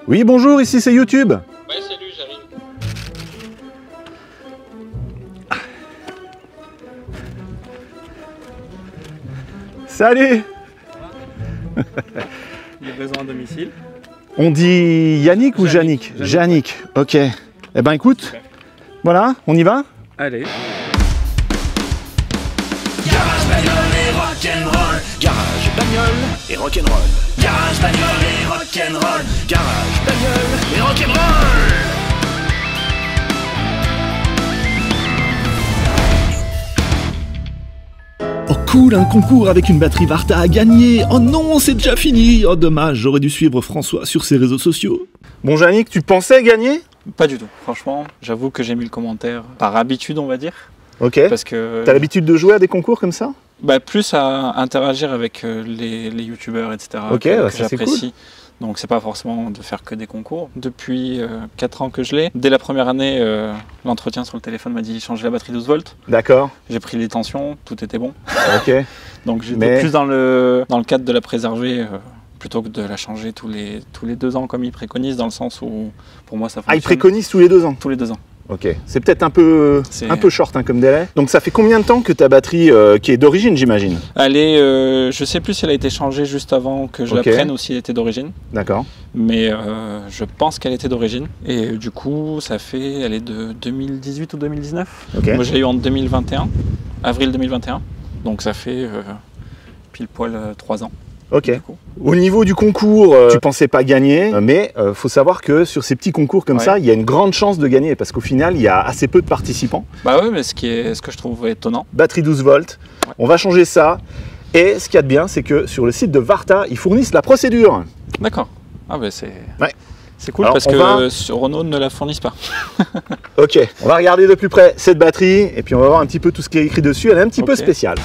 Oui, bonjour, ici c'est YouTube. Ouais, salut, j'arrive. Salut. Livraison à domicile. On dit Yannick ou Yannick? Yannick, ok. Eh ben écoute, Super. voilà, on y va? Allez. Garage bagnole et rock'n'roll. Garage bagnole et rock'n'roll. Garage bagnole et rock'n'roll. Garage bagnole et rock'n'roll. Oh cool, un concours avec une batterie Varta à gagner. Oh non, c'est déjà fini. Oh dommage, j'aurais dû suivre François sur ses réseaux sociaux. Bon Yannick, tu pensais gagner? Pas du tout. Franchement, j'avoue que j'ai mis le commentaire par habitude, on va dire. Ok. Parce que. T'as l'habitude de jouer à des concours comme ça? Bah, plus à interagir avec les youtubeurs, etc. Ok, que ça, c'est j'apprécie. Donc c'est pas forcément de faire que des concours. Depuis 4 ans que je l'ai, dès la première année, l'entretien sur le téléphone m'a dit changer la batterie 12 volts. D'accord. J'ai pris les tensions, tout était bon. Ok. Donc j'étais Mais- plus dans le cadre de la préserver plutôt que de la changer tous les 2 ans comme ils préconisent, dans le sens où pour moi ça fonctionne Ah, il préconise tous les 2 ans? tous les 2 ans. Ok. C'est peut-être un peu short hein, comme délai. Donc ça fait combien de temps que ta batterie, qui est d'origine j'imagine? Elle est, je sais plus si elle a été changée juste avant que je Ok. la prenne ou si elle était d'origine. D'accord. Mais je pense qu'elle était d'origine. Et du coup, elle est de 2018 ou 2019. Ok. Moi, je l'ai eu en 2021, avril 2021. Donc ça fait pile poil 3 ans. Ok. Du coup. Au niveau du concours, tu pensais pas gagner, mais faut savoir que sur ces petits concours comme Ouais. ça, il y a une grande chance de gagner parce qu'au final, il y a assez peu de participants. Bah ouais, mais ce que je trouve étonnant. Batterie 12 volts, Ouais. on va changer ça. Et ce qu'il y a de bien, c'est que sur le site de Varta, ils fournissent la procédure. D'accord. Ah bah c'est. Ouais. C'est cool Alors, parce on que va- sur Renault ne la fournissent pas. Ok, on va regarder de plus près cette batterie et puis on va voir un petit peu tout ce qui est écrit dessus. Elle est un petit peu Ok. spéciale.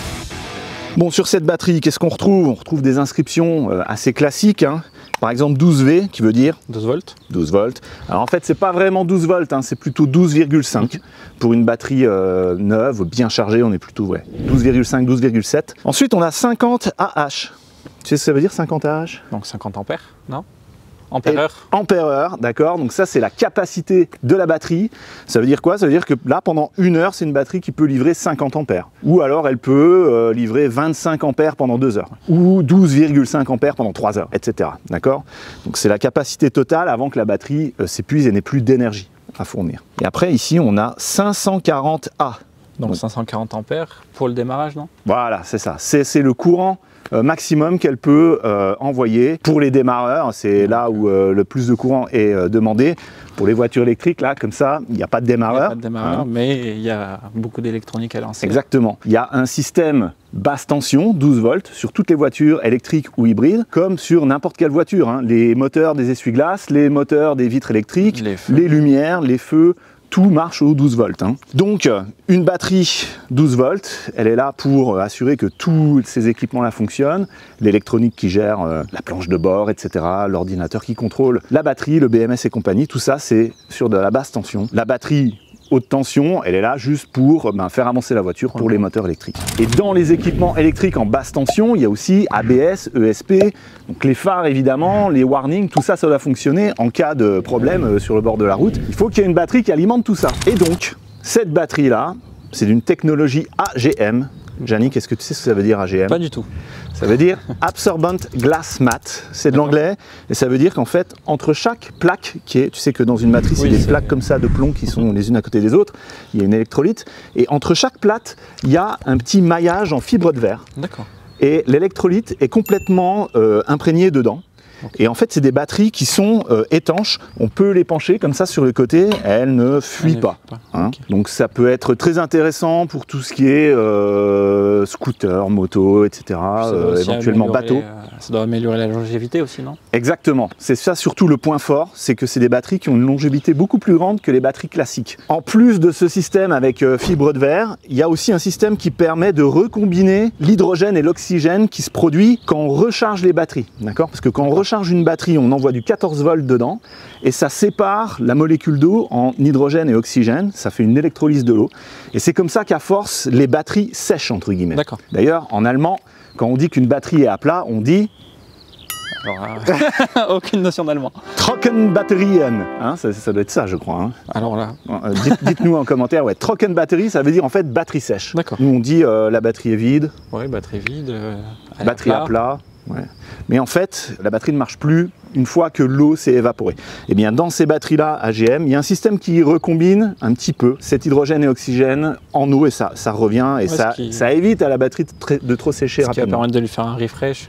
Bon, sur cette batterie, qu'est-ce qu'on retrouve? On retrouve des inscriptions assez classiques, hein. Par exemple 12V, qui veut dire 12 volts. 12 volts. Alors en fait, c'est pas vraiment 12 volts, hein, c'est plutôt 12,5. Pour une batterie neuve, bien chargée, on est plutôt 12,5, 12,7. Ensuite, on a 50 AH. Tu sais ce que ça veut dire 50 AH? Donc 50 ampères, non? Ampère-heure. Ampère-heure, d'accord. Donc ça, c'est la capacité de la batterie. Ça veut dire quoi? Ça veut dire que là, pendant 1 heure, c'est une batterie qui peut livrer 50 ampères. Ou alors, elle peut livrer 25 ampères pendant 2 heures. Ou 12,5 ampères pendant 3 heures, etc. D'accord? Donc c'est la capacité totale avant que la batterie s'épuise et n'ait plus d'énergie à fournir. Et après, ici, on a 540 A. Donc 540 ampères pour le démarrage, non? Voilà, c'est ça. C'est le courant maximum qu'elle peut envoyer pour les démarreurs. C'est là où le plus de courant est demandé. Pour les voitures électriques, là, comme ça, il n'y a pas de Il n'y démarreur. a pas de démarreur, Hein. mais il y a beaucoup d'électronique à lancer. Exactement. Il y a un système basse tension, 12 volts, sur toutes les voitures électriques ou hybrides, comme sur n'importe quelle voiture, hein. Les moteurs des essuie-glaces, les moteurs des vitres électriques, Les feux. les lumières, les feux, tout marche aux 12 volts. Hein. Donc, une batterie 12 volts, elle est là pour assurer que tous ces équipements-là fonctionnent. L'électronique qui gère la planche de bord, etc., l'ordinateur qui contrôle la batterie, le BMS et compagnie, tout ça, c'est sur de la basse tension. La batterie haute tension, elle est là juste pour faire avancer la voiture pour les moteurs électriques. Et dans les équipements électriques en basse tension, il y a aussi ABS, ESP, donc les phares évidemment, les warnings, tout ça, ça doit fonctionner en cas de problème sur le bord de la route. Il faut qu'il y ait une batterie qui alimente tout ça. Et donc, cette batterie-là, c'est d'une technologie AGM. Yannick, est-ce que tu sais ce que ça veut dire AGM? Pas du tout. Ça veut dire Absorbent Glass Mat, c'est de l'anglais, et ça veut dire qu'en fait, entre chaque plaque, qui est, tu sais que dans une matrice, Oui, il y a des c'est- plaques comme ça de plomb qui sont les unes à côté des autres, il y a une électrolyte, et entre chaque plate, il y a un petit maillage en fibre de verre, D'accord. et l'électrolyte est complètement imprégné dedans. Et en fait, c'est des batteries qui sont étanches. On peut les pencher comme ça sur le côté, elles ne fuient pas. Hein. Ok. Donc ça peut être très intéressant pour tout ce qui est scooter, moto, etc. Ça doit aussi Éventuellement améliorer, bateau. ça doit améliorer la longévité aussi, non? Exactement. C'est ça surtout le point fort, c'est que c'est des batteries qui ont une longévité beaucoup plus grande que les batteries classiques. En plus de ce système avec fibre de verre, il y a aussi un système qui permet de recombiner l'hydrogène et l'oxygène qui se produit quand on recharge les batteries. D'accord? Parce que quand on recharge une batterie, on envoie du 14 volts dedans et ça sépare la molécule d'eau en hydrogène et oxygène. Ça fait une électrolyse de l'eau. Et c'est comme ça qu'à force, les batteries sèchent, entre guillemets. D'accord. D'ailleurs, en allemand, quand on dit qu'une batterie est à plat, on dit Alors, aucune notion d'allemand. Trockenbatterien, hein, ça doit être ça, je crois. Hein. Alors là, Dites-nous en commentaire, ouais, Trockenbatterie, ça veut dire en fait batterie sèche. d'accord. Nous on dit la batterie est vide, Oui, batterie vide, batterie à plat. Ouais. Mais en fait, la batterie ne marche plus une fois que l'eau s'est évaporée. Et bien dans ces batteries-là, AGM, il y a un système qui recombine un petit peu cet hydrogène et oxygène en eau et ça revient et ça évite à la batterie de trop sécher Ce qui va rapidement. permettre de lui faire un refresh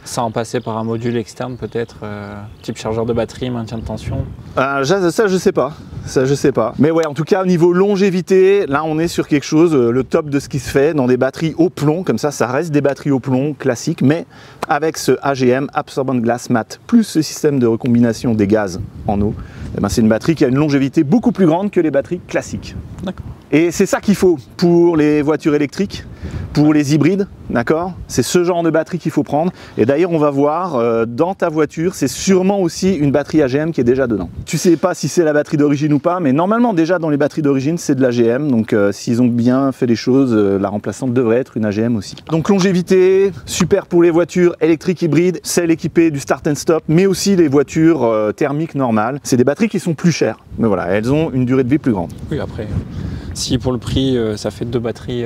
sans passer par un module externe peut-être, type chargeur de batterie, maintien de tension. Ça je sais pas. Ça je sais pas. Mais ouais, en tout cas au niveau longévité, là on est sur quelque chose, le top de ce qui se fait dans des batteries au plomb, comme ça reste des batteries au plomb classiques, mais avec ce AGM, Absorbent Glass Mat, plus ce système de recombination des gaz en eau, eh ben, c'est une batterie qui a une longévité beaucoup plus grande que les batteries classiques. D'accord. Et c'est ça qu'il faut pour les voitures électriques, pour les hybrides, d'accord? C'est ce genre de batterie qu'il faut prendre. Et d'ailleurs, on va voir, dans ta voiture, c'est sûrement aussi une batterie AGM qui est déjà dedans. Tu sais pas si c'est la batterie d'origine ou pas, mais normalement, déjà dans les batteries d'origine, c'est de l'AGM. Donc, s'ils ont bien fait les choses, la remplaçante devrait être une AGM aussi. Donc, longévité, super pour les voitures électriques hybrides, celles équipées du start and stop, mais aussi les voitures thermiques normales. C'est des batteries qui sont plus chères, mais voilà, elles ont une durée de vie plus grande. Oui, après, si pour le prix, ça fait 2 batteries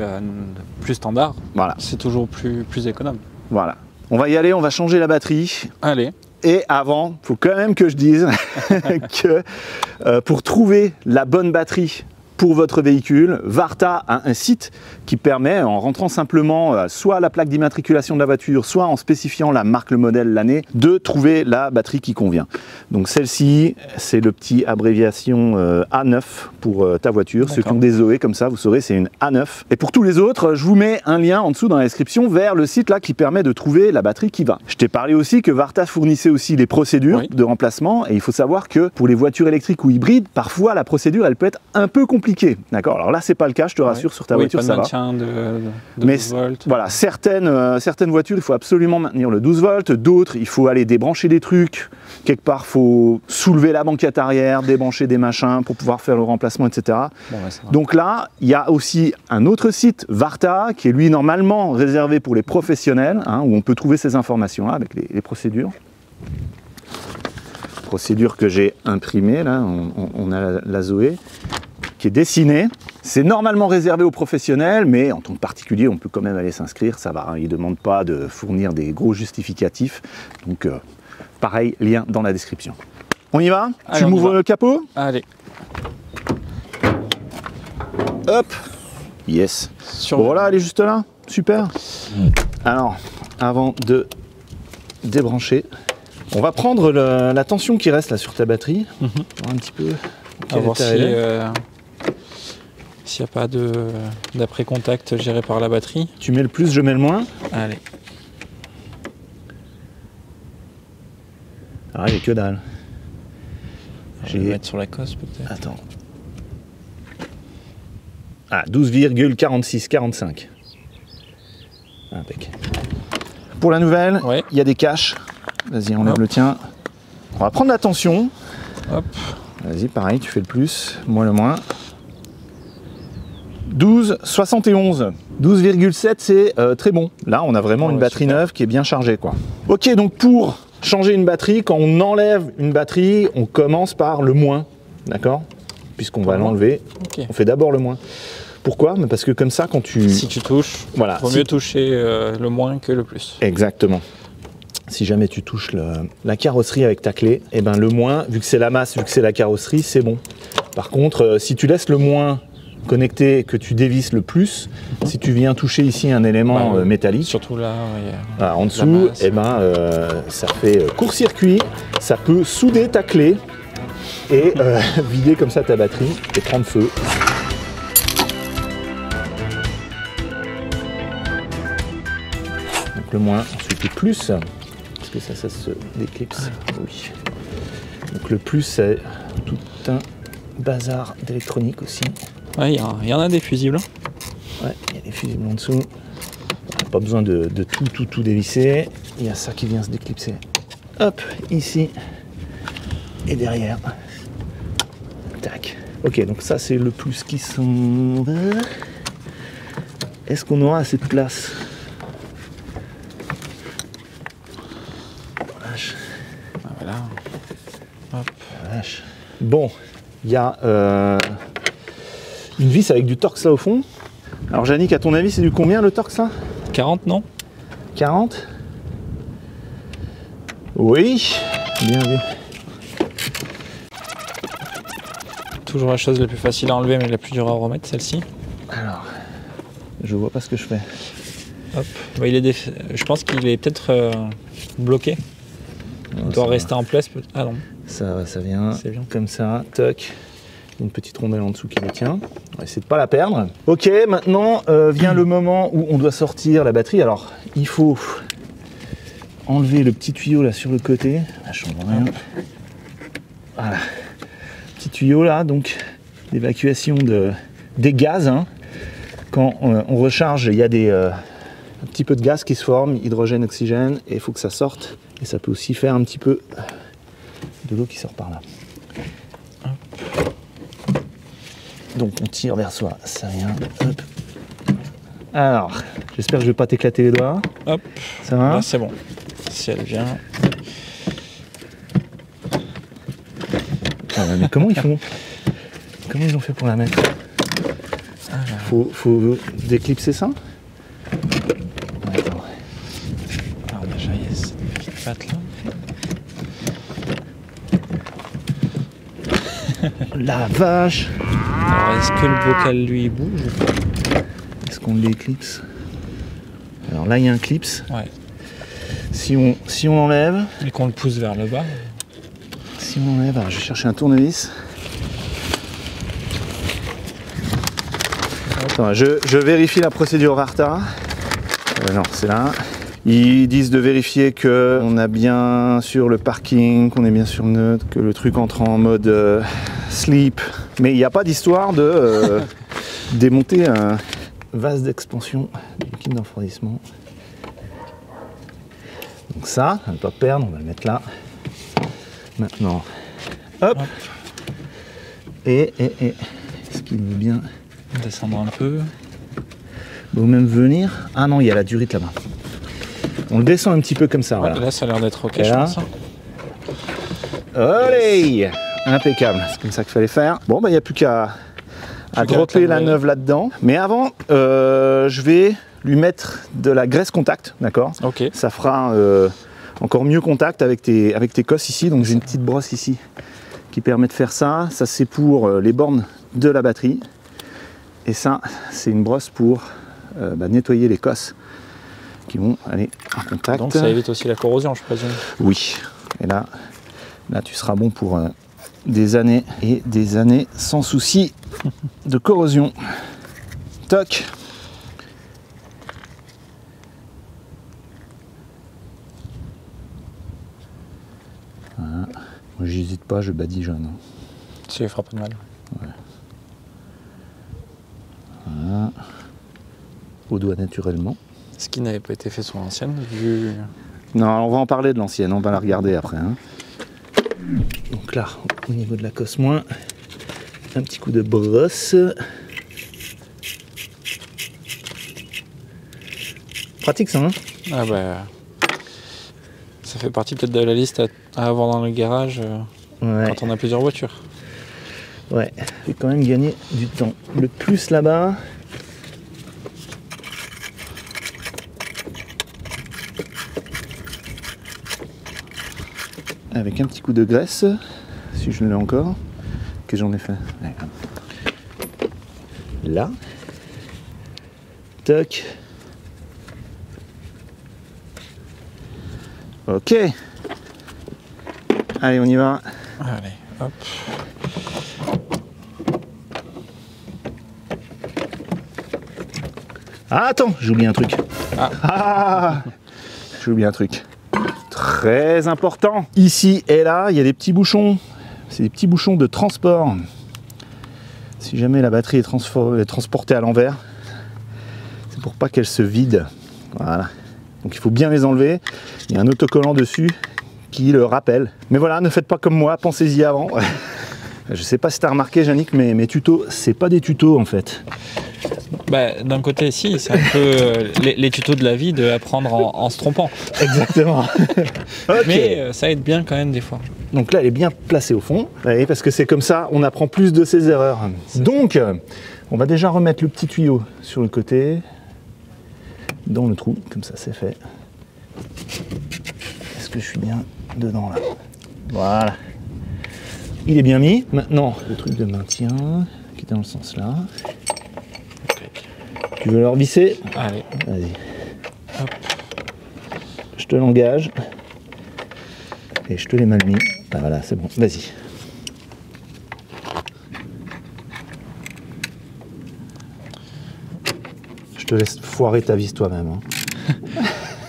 plus standard, Voilà, c'est toujours plus économe. voilà. On va y aller, on va changer la batterie. Allez, Et avant, il faut quand même que je dise que pour trouver la bonne batterie pour votre véhicule, Varta a un site qui permet, en rentrant simplement soit la plaque d'immatriculation de la voiture, soit en spécifiant la marque, le modèle, l'année, de trouver la batterie qui convient. Donc celle-ci, c'est le petit abréviation A9 pour ta voiture. Ceux qui ont des Zoé comme ça, vous saurez, c'est une A9. Et pour tous les autres, je vous mets un lien en dessous dans la description vers le site là qui permet de trouver la batterie qui va. Je t'ai parlé aussi que Varta fournissait aussi les procédures de remplacement, et il faut savoir que pour les voitures électriques ou hybrides, parfois la procédure elle peut être un peu compliquée. D'accord, alors là c'est pas le cas, je te rassure, sur ta voiture pas de ça va. maintien de Mais 12 volts. voilà, certaines voitures il faut absolument maintenir le 12 volts, d'autres il faut aller débrancher des trucs, quelque part il faut soulever la banquette arrière, débrancher des machins pour pouvoir faire le remplacement, etc. Bon, ouais, ça va. Donc là, il y a aussi un autre site, Varta, qui est lui normalement réservé pour les professionnels, hein, où on peut trouver ces informations-là avec les procédures. Procédure que j'ai imprimée, là, on a la Zoé, qui est dessinée. C'est normalement réservé aux professionnels, mais en tant que particulier, on peut quand même aller s'inscrire, ça va, hein, ils ne demandent pas de fournir des gros justificatifs. Donc, pareil, lien dans la description. On y va? Allez, Tu on y m'ouvres va. le capot? Allez, Hop! Yes. Bon, voilà, elle est juste là. Super. Alors, avant de débrancher, on va prendre la tension qui reste là sur ta batterie. Voir un petit peu. à voir s'il n'y a pas d'après-contact géré par la batterie. Tu mets le plus, je mets le moins. Allez. Ah, il n'y a que dalle. Je vais le mettre sur la cosse peut-être. Attends. Ah, 12,4645. Impec. Pour la nouvelle, il y a des caches. Vas-y, enlève le tien. On va prendre la tension. Hop. Vas-y, pareil, tu fais le plus, moi le moins. 12,71. 12,7, c'est très bon. Là, on a vraiment une batterie neuve qui est bien chargée, quoi. Ok, donc pour changer une batterie, quand on enlève une batterie, on commence par le moins, d'accord? Puisqu'on va l'enlever, on fait d'abord le moins. Pourquoi? Parce que comme ça, quand tu... Si tu touches, voilà, il vaut mieux toucher le moins que le plus. Exactement. Si jamais tu touches la carrosserie avec ta clé, et ben le moins, vu que c'est la masse, vu que c'est la carrosserie, c'est bon. Par contre, si tu laisses le moins connecté et que tu dévisses le plus, si tu viens toucher ici un élément métallique, surtout là, voilà, en dessous, et ben ça fait court-circuit, ça peut souder ta clé et vider comme ça ta batterie et prendre feu. Donc le moins, ensuite le plus. Est-ce que ça se déclipse? Oui. Donc le plus, c'est tout un bazar d'électronique aussi. Ouais, il y en a des fusibles. Ouais, il y a des fusibles en dessous. Pas besoin de tout dévisser. Il y a ça qui vient se déclipser. Hop, ici. Et derrière. Tac. Ok, donc ça c'est le plus qui s'en va. Est-ce qu'on aura assez de place? Bon, il y a une vis avec du Torx là au fond. Alors Yannick, à ton avis, c'est du combien le Torx là? 40, non? 40? Oui, bien vu. Toujours la chose la plus facile à enlever mais la plus dure à remettre, celle-ci. Alors, je vois pas ce que je fais. Hop. Bah, je pense qu'il est peut-être bloqué. Il doit rester en place. Ah non. Ça vient C'est bien. comme ça, toc. Une petite rondelle en dessous qui le tient. On va essayer de pas la perdre. Ok, maintenant vient le moment où on doit sortir la batterie. Alors, il faut enlever le petit tuyau là sur le côté. Là, je comprends rien. Voilà. Petit tuyau là, donc d'évacuation des gaz. Hein. Quand on recharge, il y a un petit peu de gaz qui se forme, hydrogène, oxygène, et il faut que ça sorte. Et ça peut aussi faire un petit peu de l'eau qui sort par là. Donc on tire vers soi, ça vient. Hop. Alors, j'espère que je vais pas t'éclater les doigts. Hop. Ça va? Là, c'est bon. Si elle vient. Ah, mais comment ils font? Comment ils ont fait pour la mettre? Faut déclipser ça? Attends. Alors déjà, il y a cette petite patte là. La vache! Alors, est-ce que le bocal lui bouge ou pas? Est-ce qu'on l'éclipse? Alors là, il y a un clips. Ouais. Si on l'enlève, Et qu'on le pousse vers le bas. si on l'enlève, alors je vais chercher un tournevis. Attends, je vérifie la procédure VARTA. Non, c'est là. Ils disent de vérifier qu'on a bien sur le parking, qu'on est bien sur neutre, que le truc entre en mode sleep. Mais il n'y a pas d'histoire de démonter un vase d'expansion du liquide de refroidissement. Donc ça, on ne va pas perdre, on va le mettre là. Maintenant, hop. Et est-ce qu'il veut bien Descendre un peu. ou même venir? Ah non, il y a la durite là-bas. On le descend un petit peu comme ça, Ouais, voilà. là, ça a l'air d'être ok, Et je là. pense. Allez, impeccable, c'est comme ça qu'il fallait faire. Bon, bah il n'y a plus qu'à dropper la neuve là-dedans. Mais avant, je vais lui mettre de la graisse contact, d'accord? Ok. Ça fera encore mieux contact avec tes cosses ici. Donc j'ai une petite brosse ici qui permet de faire ça. Ça c'est pour les bornes de la batterie. Et ça, c'est une brosse pour nettoyer les cosses qui vont aller en contact. Donc ça évite aussi la corrosion, je présume. Oui. Et là tu seras bon pour des années et des années sans souci de corrosion. Toc. Voilà. Moi, j'hésite pas, je badigeonne. Ça lui fera pas de mal. Voilà. Au doigt naturellement. Ce qui n'avait pas été fait sur l'ancienne, vu. Non, on va en parler de l'ancienne, on va la regarder après. Hein. Donc là, au niveau de la cosse moins, un petit coup de brosse. Pratique ça, hein? Ah bah. Ça fait partie peut-être de la liste à avoir dans le garage Ouais. quand on a plusieurs voitures. Ouais, j'ai quand même gagné du temps. Le plus là-bas. Avec un petit coup de graisse, si je l'ai encore. Que j'en ai fait. Là. Toc. Ok. Allez, on y va. Allez, hop. Ah, attends, j'ai oublié un truc. Ah, j'ai oublié un truc. Très important. Ici et là, il y a des petits bouchons. C'est des petits bouchons de transport. Si jamais la batterie est transportée à l'envers, c'est pour pas qu'elle se vide. Voilà. Donc il faut bien les enlever. Il y a un autocollant dessus qui le rappelle. Mais voilà, ne faites pas comme moi, pensez-y avant. Je sais pas si tu as remarqué, Yannick, mais mes tutos, c'est pas des tutos en fait. Bah, d'un côté, si, c'est un peu les tutos de la vie d'apprendre en se trompant. Exactement. Ok. Mais ça aide bien quand même des fois. Donc là, elle est bien placée au fond, oui, parce que c'est comme ça, on apprend plus de ses erreurs. Donc, on va déjà remettre le petit tuyau sur le côté, dans le trou, comme ça c'est fait. Est-ce que je suis bien dedans là? Voilà. Il est bien mis. Maintenant, le truc de maintien, qui est dans le sens là. Tu veux le revisser? Allez. Vas-y. Je te l'engage. Et je te l'ai mal mis. Ah, voilà, c'est bon. Vas-y. Je te laisse foirer ta vis toi-même. Hein.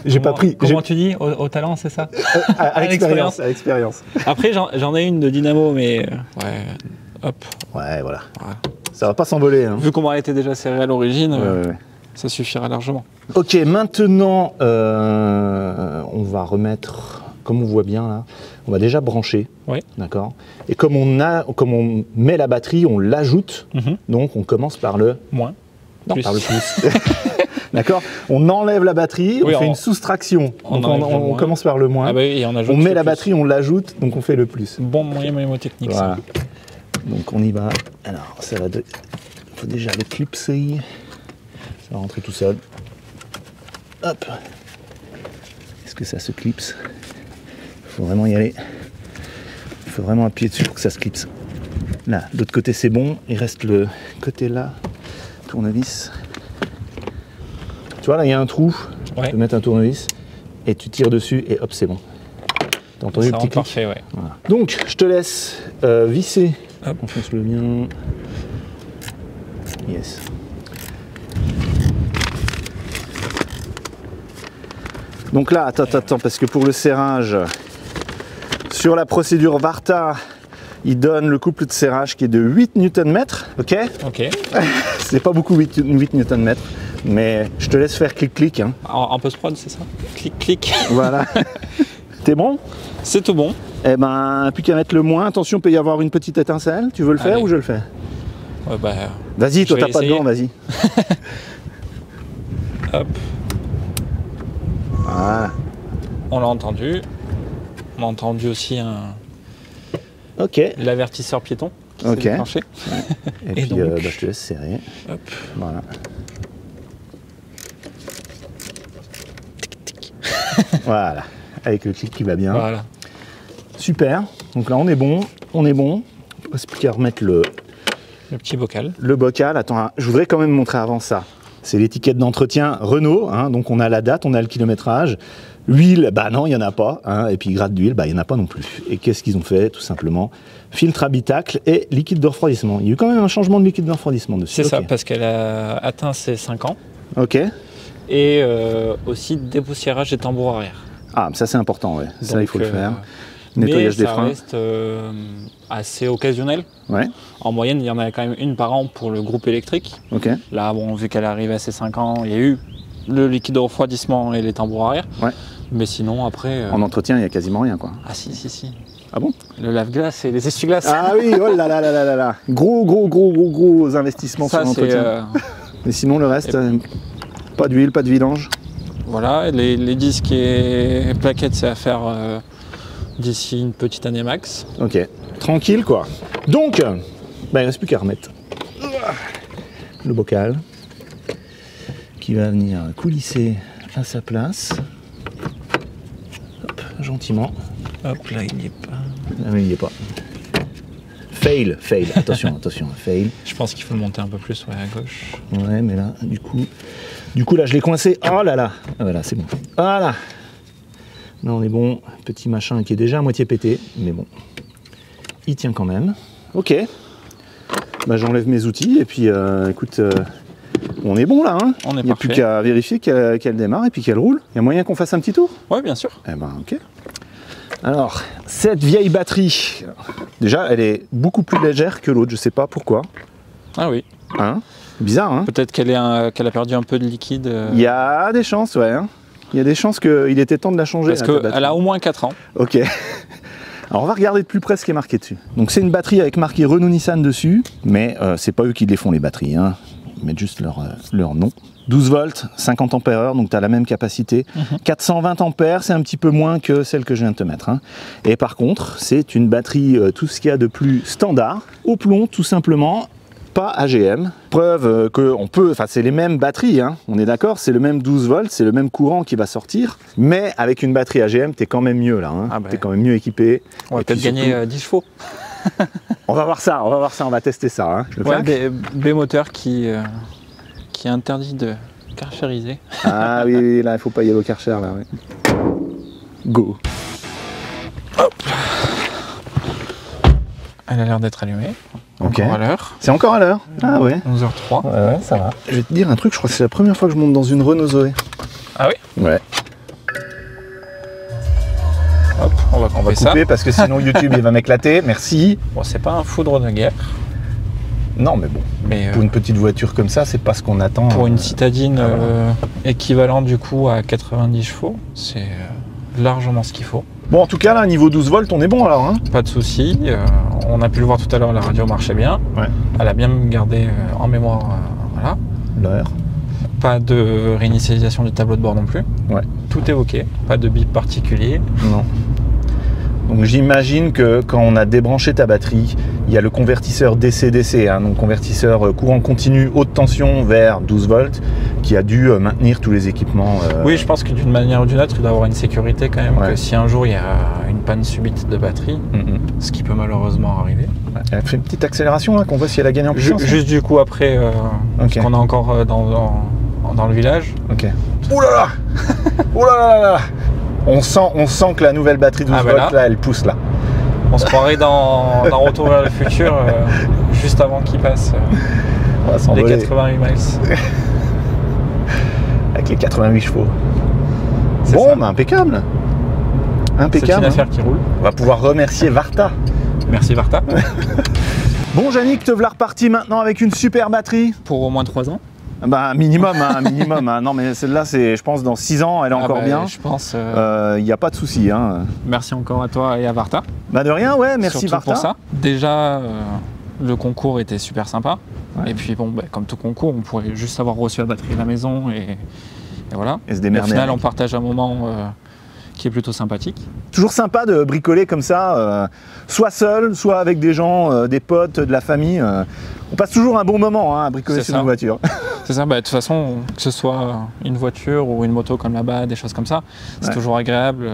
J'ai pas pris. Comment tu dis? Au talent, c'est ça? À l'expérience. À l'expérience. Après, j'en ai une de dynamo, mais ouais, hop. Ouais, voilà. Ouais. Ça va pas s'envoler. Hein. Vu qu'on m'aurait été déjà serré à l'origine, Ouais. ça suffira largement. Ok, maintenant, on va remettre, comme on voit bien là, on va déjà brancher. Oui. D'accord. Et comme on met la batterie, on l'ajoute. Donc on commence par le Moins. Non, Plus. par le plus. D'accord. On enlève la batterie, Oui, on fait une soustraction. Donc on commence par le moins. Ah bah oui, et on ajoute on met le la plus. batterie, on l'ajoute, donc on fait le plus. Bon moyen mnémotechnique, Voilà. ça. Donc on y va. Alors ça va il faut déjà le clipser. Ça va rentrer tout seul. Hop. Est-ce que ça se clipse? Il faut vraiment y aller. Il faut vraiment appuyer dessus pour que ça se clipse. Là, de l'autre côté c'est bon. Il reste le côté là. Tournevis. Tu vois là il y a un trou. Ouais. Tu peux mettre un tournevis et tu tires dessus et hop c'est bon. T'as entendu Ça le rend petit clic? parfait, ouais. Voilà. Donc je te laisse visser. Hop. Enfonce-le bien. Yes. Donc là, attends, parce que pour le serrage, sur la procédure Varta, il donne le couple de serrage qui est de 8 Nm, ok? Ok. C'est pas beaucoup 8 Nm, mais je te laisse faire clic-clic. Hein. En post-prod, c'est ça? Clic-clic. Voilà. T'es bon? C'est tout bon. Eh ben, plus qu'à mettre le moins. Attention, peut y avoir une petite étincelle. Tu veux le faire Allez. ou je le fais? Ouais, bah, Vas-y, toi je vais t'as pas de essayer. gants, vas-y. Hop. Voilà. On l'a entendu. On a entendu aussi Ok. l'avertisseur piéton qui Ok. s'est déclenché. Et, Et puis donc bah, je te laisse serrer. Hop. Voilà. Voilà. Avec le clic qui va bien. Voilà. Super. Donc là on est bon. On est bon. Il ne reste plus qu'à remettre le Le petit bocal. bocal. Attends, je voudrais quand même montrer avant ça. C'est l'étiquette d'entretien Renault. Hein, donc on a la date, on a le kilométrage. L'huile, bah non, il n'y en a pas. Hein, et puis grade d'huile, bah il n'y en a pas non plus. Et qu'est-ce qu'ils ont fait? Tout simplement, filtre habitacle et liquide de refroidissement. Il y a eu quand même un changement de liquide de refroidissement dessus. C'est ça, Ok. parce qu'elle a atteint ses 5 ans. Ok. Et aussi dépoussiérage des tambours arrière. Ah, ça c'est important, ouais. Ça, il Donc, faut le faire. mais Nettoyage des ça freins. reste assez occasionnel. Ouais, En moyenne, il y en a quand même une par an pour le groupe électrique. ok. Là, bon, vu qu'elle arrive à ses 5 ans, il y a eu le liquide de refroidissement et les tambours arrière. Ouais. Mais sinon, après... En entretien, il n'y a quasiment rien, quoi. Ah si. Ah bon? Le lave-glace et les essuie-glaces. Ah oui, oh là là là là là là. Gros investissements ça, sur c'est... l'entretien. Mais sinon, le reste, pas d'huile, pas de vidange. Voilà, les disques et plaquettes, c'est à faire d'ici une petite année max. Ok, tranquille, quoi. Donc, bah, il ne reste plus qu'à remettre le bocal qui va venir coulisser à sa place. Hop, gentiment. Hop, là, il n'y est pas. Ah oui, il n'y est pas. Fail. Attention, fail. Je pense qu'il faut le monter un peu plus, ouais, à gauche. Ouais, mais là, du coup, là, je l'ai coincé. Oh là là. Ah, voilà, c'est bon. Voilà. Là, on est bon. Petit machin qui est déjà à moitié pété, mais bon. Il tient quand même. Ok. Bah, j'enlève mes outils et puis, écoute, on est bon là. Hein. On est Il n'y a plus parfait. qu'à vérifier qu'elle démarre et puis qu'elle roule. Il y a moyen qu'on fasse un petit tour? Ouais, bien sûr. Eh ben, ok. Alors, cette vieille batterie, déjà, elle est beaucoup plus légère que l'autre. Je sais pas pourquoi. Ah oui. Hein? Bizarre, hein? Peut-être qu'elle a perdu un peu de liquide. Il y a des chances, ouais. Hein. Il y a des chances qu'il était temps de la changer. Parce hein, ta batterie. qu'elle a au moins 4 ans. Ok. Alors on va regarder de plus près ce qui est marqué dessus. Donc c'est une batterie avec marqué Renault Nissan dessus, mais c'est pas eux qui les font les batteries. Hein. te mettre juste leur nom. 12 volts, 50 ampères, donc tu as la même capacité. 420 ampères, c'est un petit peu moins que celle que je viens de te mettre. Hein. Et par contre, c'est une batterie, tout ce qu'il y a de plus standard, au plomb tout simplement, pas AGM. Preuve que on peut, enfin c'est les mêmes batteries, hein, on est d'accord, c'est le même 12 volts, c'est le même courant qui va sortir, mais avec une batterie AGM, tu es quand même mieux là, hein. Tu es quand même mieux équipé. On va peut-être gagner 10 chevaux. On va voir ça, on va tester ça. Hein. Ouais, B-moteur qui est interdit de karcheriser. Ah oui, là il faut pas y aller au Karcher là. Ouais. Go. Hop. Elle a l'air d'être allumée. Encore à l'heure. C'est encore à l'heure. Ah ouais. 11h03. Ouais, ça va. Je vais te dire un truc, je crois que c'est la première fois que je monte dans une Renault Zoé. Ah oui? Ouais. Hop, on va couper ça. Parce que sinon YouTube il va m'éclater. Merci. Bon, c'est pas un foudre de guerre. Non, mais bon. Mais pour une petite voiture comme ça, c'est pas ce qu'on attend. Pour une citadine équivalente du coup à 90 chevaux, c'est largement ce qu'il faut. Bon, en tout cas, là, niveau 12 volts, on est bon alors. Hein, pas de souci. On a pu le voir tout à l'heure, la radio marchait bien. Ouais. Elle a bien gardé en mémoire voilà. L'heure. Pas de réinitialisation du tableau de bord non plus. Ouais. Tout est OK. Pas de bip particulier. Non. Donc j'imagine que quand on a débranché ta batterie, il y a le convertisseur DC-DC, hein, donc convertisseur courant continu haute tension vers 12 volts, qui a dû maintenir tous les équipements. Oui, je pense que d'une manière ou d'une autre, il doit avoir une sécurité quand même, que si un jour il y a une panne subite de batterie, ce qui peut malheureusement arriver. Ouais. Elle fait une petite accélération là, qu'on voit si elle a gagné en puissance. Juste du coup après, qu'on est encore dans le village. Ok. Ouh là là. Ouh là là là. On sent que la nouvelle batterie 12 volts, là, elle pousse là. On se croirait dans Retour vers le futur, juste avant qu'il passe les 88 miles. Avec les 88 chevaux. Bon, bah, impeccable. Impeccable. C'est une affaire qui roule. On va pouvoir remercier Varta. Merci Varta. Bon, Yannick, te voilà reparti maintenant avec une super batterie. Pour au moins 3 ans. Bah, minimum, hein, minimum. Hein. Non, mais celle-là, c'est, je pense, dans 6 ans, elle est encore bien. Je pense. Il n'y a pas de souci. Hein. Merci encore à toi et à Varta. Bah, de rien, ouais, merci surtout Varta. Pour ça. Déjà, le concours était super sympa. Ouais. Et puis, bon, bah, comme tout concours, on pourrait juste avoir reçu la batterie à la maison et voilà. Et se démerder. Au final, on partage un moment qui est plutôt sympathique. Toujours sympa de bricoler comme ça, soit seul, soit avec des gens, des potes, de la famille. On passe toujours un bon moment hein, à bricoler sur une voiture. C'est ça, bah, de toute façon, que ce soit une voiture ou une moto comme là-bas, des choses comme ça, c'est toujours agréable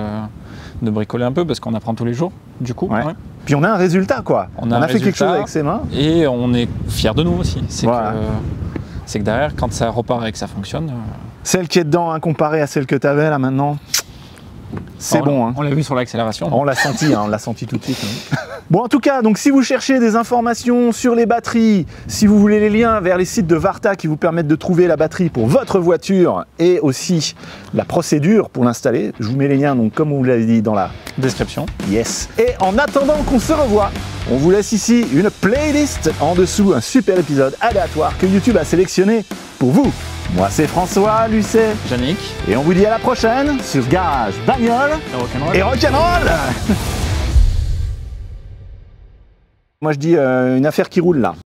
de bricoler un peu parce qu'on apprend tous les jours, du coup. Ouais. Puis on a un résultat, quoi. On a fait quelque chose avec ses mains. Et on est fiers de nous aussi. C'est que derrière, quand ça repart et que ça fonctionne... Celle qui est dedans, hein, comparée à celle que tu avais là maintenant, c'est bon. Hein. On l'a vu sur l'accélération. On l'a senti, hein, on l'a senti tout de suite. Hein. Bon, en tout cas, donc si vous cherchez des informations sur les batteries, si vous voulez les liens vers les sites de Varta qui vous permettent de trouver la batterie pour votre voiture et aussi la procédure pour l'installer, je vous mets les liens, donc comme on vous l'avait dit, dans la description. Yes. Et en attendant qu'on se revoie, on vous laisse ici une playlist en dessous, un super épisode aléatoire que YouTube a sélectionné pour vous. Moi c'est François, lui c'est Yannick. Et on vous dit à la prochaine sur Garage Bagnole et Rock'n'Roll. Moi je dis une affaire qui roule là.